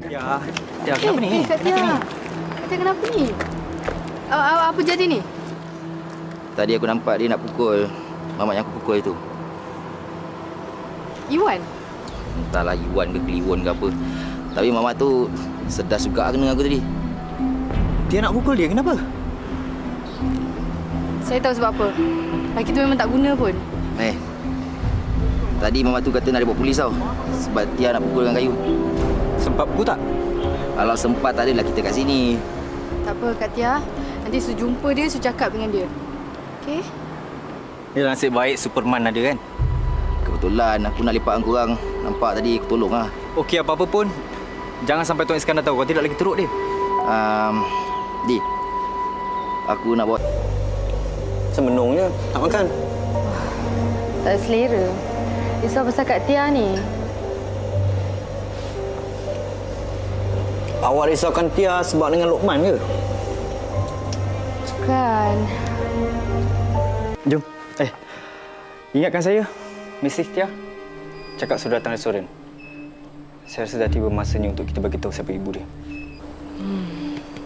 Ya, kenapa ni? Kak Tia. Kak Tia kenapa ni? Apa jadi ni? Tadi aku nampak dia nak pukul mamak yang aku pukul itu. Iwan? Entahlah Iwan ke Kliwon ke apa. Tapi mamak tu sedas juga kena aku tadi. Dia nak pukul dia, kenapa? Saya tahu sebab apa. Laki tu memang tak guna pun. Tadi mamak tu kata nak dibawa polis tau. Sebab Tia nak pukul dengan kayu. Sempat pukul tak? Kalau sempat tak adalah kita kat sini. Tak apa Kak Tia. Nanti su jumpa dia, su cakap dengan dia. Okey? Dia nasib baik Superman ada kan? Kebetulan aku nak lepaskan korang. Nampak tadi aku tolong lah. Okey, apa-apa pun. Jangan sampai Tuan Iskandar tahu. Kau tidak lagi teruk dia. Di. Aku nak bawa. Semenungnya. Tak makan. Tak selera. Risau pasal Kak Tia ni. Awak risaukan Tia sebab dengan Lokman ke? Bukan. Jom. Ingatkan saya, Mrs. Tia. Cakap sudah datang restoran. Saya rasa dah tiba masanya untuk kita bagi tahu siapa ibu dia.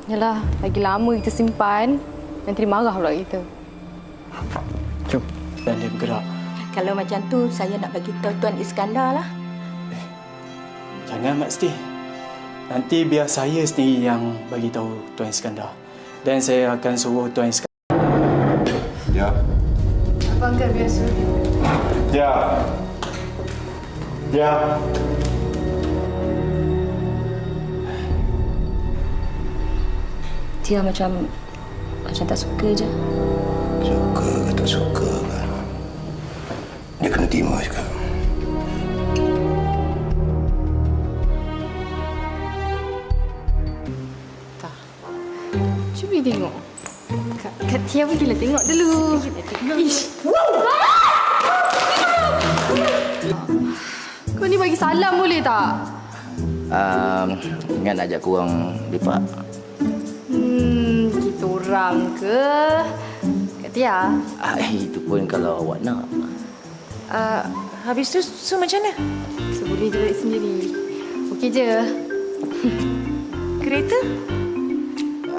Yalah, lagi lama kita simpan. Nanti dia marah pula kita. Jom. Dan dia bergerak. Kalau macam tu, saya nak bagi tahu Tuan Iskandar lah. Jangan Mak Siti. Nanti biar saya sendiri yang bagi tahu Tuan Iskandar. Dan saya akan suruh Tuan Iskandar. Ya. Abang kan biasa. Ya. Ya. Tia macam tak suka je. Suka ke tak suka kan? Dia kena terima juga. Cuba tengok. Kak Tia pergilah tengok dulu. Ish. Kau ni bagi salam boleh tak? Ingat nak ajak korang lepak. Kita orang ke? Kak Tia? Itu pun kalau awak nak. Habis tu, macam mana? Boleh je balik sendiri. Okey je. Kereta?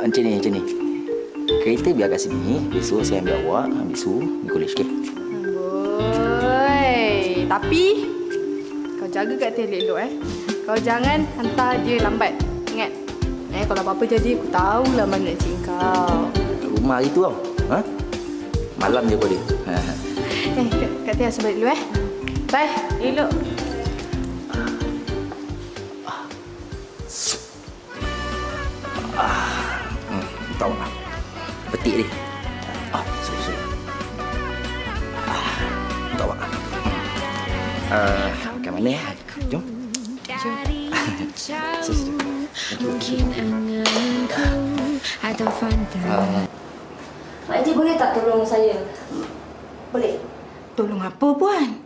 Macam ni. Kereta biar kat sini. Besok saya ambil awak, ambil Su, pergi kolej, okey? Boy. Tapi, kau jaga Kak Tia elok-elok Kau jangan hantar dia lambat. Ingat. Kalau apa-apa jadi, aku tahulah mana nak cik kau. Rumah hari tu tau. Malam je kau dia. Kak Tia sebalik dulu Bye. Elok. Tahu tak? Petik dia. Sorry. Tahu tak? Kat mana Jom. Mungkin anganku atau fantasi. Mak Encik boleh tak tolong saya? Boleh. Tolong apa, Puan?